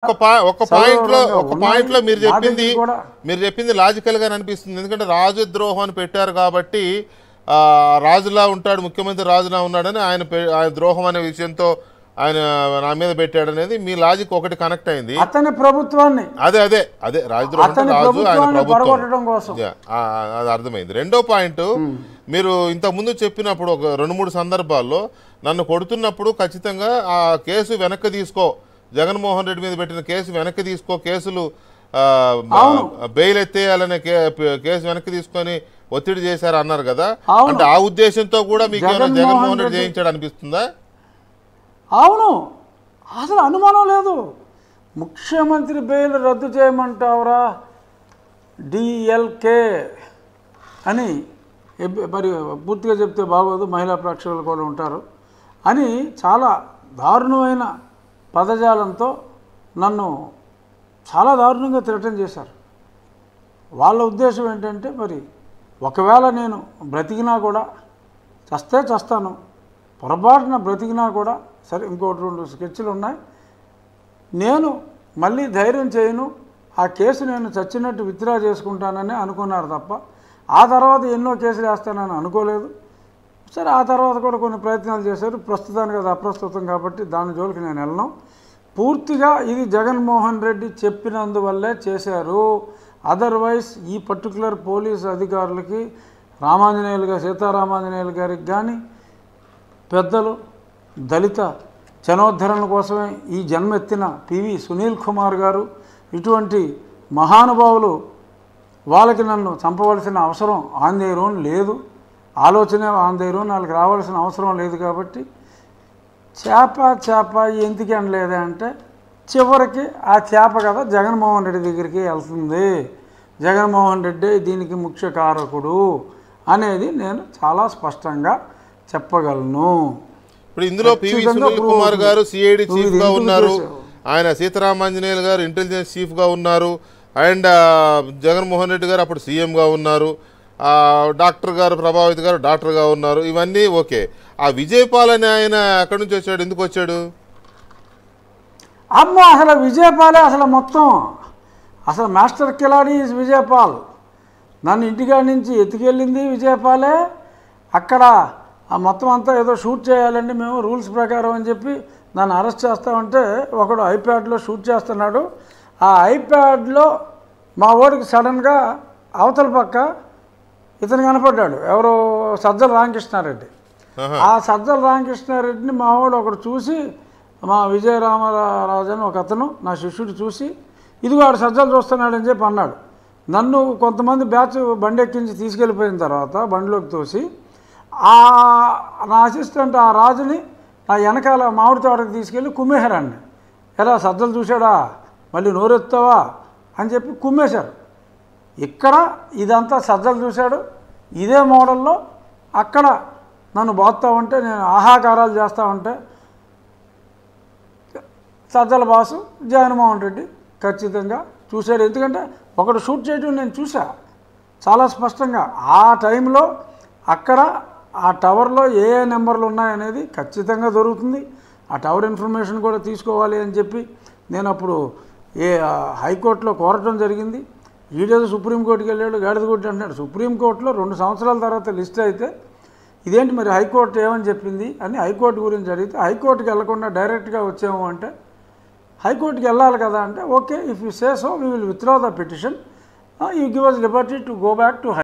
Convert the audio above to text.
ఒక పాయింట్లో మీరు చెప్పింది లాజికల్ గా అనిపిస్తుంది. ఎందుకంటే రాజద్రోహం అని పెట్టారు కాబట్టి రాజులా ఉంటాడు, ముఖ్యమంత్రి రాజులా ఉన్నాడని ఆయన ద్రోహం అనే విషయంతో ఆయన నా మీద పెట్టాడు అనేది మీ లాజిక్ ఒకటి కనెక్ట్ అయింది. అతని ప్రభుత్వాన్ని అదే రాజద్రోహం రాజు ఆయన ప్రభుత్వం అది అర్థమైంది. రెండో పాయింట్, మీరు ఇంతకుముందు చెప్పినప్పుడు ఒక 2-3 సందర్భాల్లో నన్ను కొడుతున్నప్పుడు ఖచ్చితంగా ఆ కేసు వెనక్కి తీసుకో, జగన్మోహన్ రెడ్డి మీద పెట్టిన కేసు వెనక్కి తీసుకో, కేసులు బెయిల్ ఎత్తేయాలనే కేసు వెనక్కి తీసుకొని ఒత్తిడి చేశారు అన్నారు కదా, అంటే ఆ ఉద్దేశంతో కూడా మీకు ఏమైనా జగన్మోహన్ రెడ్డి చేయించాడు అనిపిస్తుందా? అవును, అసలు అనుమానం లేదు. ముఖ్యమంత్రి బెయిల్ రద్దు చేయమంటావురా డిఎల్కే అని, మరి పూర్తిగా చెప్తే బాగోదు, మహిళా ప్రేక్షకులు కూడా ఉంటారు అని చాలా దారుణమైన పదజాలంతో నన్ను చాలా దారుణంగా తిరగటం చేశారు. వాళ్ళ ఉద్దేశం ఏంటంటే, మరి ఒకవేళ నేను బ్రతికినా కూడా, చస్తాను, పొరపాటున బ్రతికినా కూడా సరే, ఇంకోటి 2 స్కెచ్లు ఉన్నాయి, నేను మళ్ళీ ధైర్యం చేయను, ఆ కేసు నేను చచ్చినట్టు విత్డ్రా చేసుకుంటానని అనుకున్నారు తప్ప ఆ తర్వాత ఎన్నో కేసులు వేస్తానని అనుకోలేదు. సరే, ఆ తర్వాత కూడా కొన్ని ప్రయత్నాలు చేశారు. ప్రస్తుతానికి అది అప్రస్తుతం కాబట్టి దాని జోలికి నేను వెళ్ళను. పూర్తిగా ఇది జగన్మోహన్ రెడ్డి చెప్పినందువల్లే చేశారు. అదర్వైజ్ ఈ పర్టికులర్ పోలీసు అధికారులకి, సీతారామాంజనేయులు గారికి కానీ, పెద్దలు దళిత జనోద్ధరణ కోసమే ఈ జన్మెత్తిన పివి సునీల్ కుమార్ గారు, ఇటువంటి మహానుభావులు, వాళ్ళకి నన్ను చంపవలసిన అవసరం ఆన్ దేర్ ఓన్ లేదు, ఆలోచన ఆన్ దేర్ ఓన్ వాళ్ళకి రావాల్సిన అవసరం లేదు. కాబట్టి చేప ఎందుకు అనలేదే అంటే, చివరికి ఆ చేప కదా జగన్మోహన్ రెడ్డి దగ్గరికి వెళ్తుంది, జగన్మోహన్ రెడ్డి దీనికి ముఖ్య కారకుడు అనేది నేను చాలా స్పష్టంగా చెప్పగలను. ఇప్పుడు ఇందులో పివి సునీల్ కుమార్ గారు సిఐడి చీఫ్ గా ఉన్నారు, ఆయన సీతారామాంజనేయులు గారు ఇంటెలిజెన్స్ చీఫ్ గా ఉన్నారు, అండ్ జగన్మోహన్ రెడ్డి గారు అప్పుడు సీఎంగా ఉన్నారు, డాక్టర్ గారు ప్రభావిత్ గారు డాక్టర్గా ఉన్నారు. ఇవన్నీ ఓకే. ఆ విజయపాల్ అని ఆయన ఎక్కడి నుంచి వచ్చాడు, ఎందుకు వచ్చాడు? అమ్మో, అసలు విజయపాలే అసలు మాస్టర్ కిలాడి విజయపాల్. నన్ను ఇంటికాడి నుంచి ఎత్తుకెళ్ళింది విజయపాలే. అక్కడ మొత్తం అంతా ఏదో షూట్ చేయాలండి మేము రూల్స్ ప్రకారం అని చెప్పి నన్ను అరెస్ట్ చేస్తామంటే, ఒకడు ఐప్యాడ్లో షూట్ చేస్తున్నాడు. ఆ ఐప్యాడ్లో మా ఓడికి సడన్గా అవతల పక్క ఇతను కనపడ్డాడు, ఎవరో సజ్జల రామకృష్ణారెడ్డి. ఆ సజ్జల రామకృష్ణారెడ్డిని మా వాడు ఒకడు చూసి, మా విజయరామరాజు అని ఒక అతను నా శిష్యుడు చూసి, ఇదిగో ఆడు సజ్జలు చూస్తున్నాడని చెప్పి అన్నాడు. నన్ను కొంతమంది బ్యాచ్ బండి ఎక్కించి తీసుకెళ్ళిపోయిన తర్వాత బండిలోకి తోసి, నా అసిస్టెంట్ ఆ రాజుని నా వెనకాల మామిడి తోటకి తీసుకెళ్ళి కుమ్మేశారండి. ఎలా సజ్జలు చూశాడా, మళ్ళీ నోరెత్తావా అని చెప్పి కుమ్మేశారు. ఇక్కడ ఇదంతా సజ్జలు చూశాడు. ఇదే మోడల్లో అక్కడ నన్ను బాగుతా ఉంటే, నేను ఆహాకారాలు చేస్తూ ఉంటే, సజ్జల బాసు జగన్మోహన్ రెడ్డి ఖచ్చితంగా చూశాడు. ఎందుకంటే ఒకడు షూట్ చేయడం నేను చూసా చాలా స్పష్టంగా. ఆ టైంలో అక్కడ ఆ టవర్లో ఏ నెంబర్లు ఉన్నాయనేది ఖచ్చితంగా దొరుకుతుంది. ఆ టవర్ ఇన్ఫర్మేషన్ కూడా తీసుకోవాలి అని చెప్పి నేను అప్పుడు హైకోర్టులో కోరటం జరిగింది. ఈడేదో సుప్రీంకోర్టుకి వెళ్ళాడు, గాడిదగుడ్డి అంటున్నాడు. సుప్రీంకోర్టులో 2 సంవత్సరాల తర్వాత లిస్ట్ అయితే ఇదేంటి మరి హైకోర్టు ఏమని చెప్పింది అని హైకోర్టు గురించి అడిగితే, హైకోర్టుకి వెళ్లకుండా డైరెక్ట్గా వచ్చాము అంటే, హైకోర్టుకి వెళ్ళాలి కదా అంటే, okay, if you say so we will withdraw the petition, you give us liberty to go back to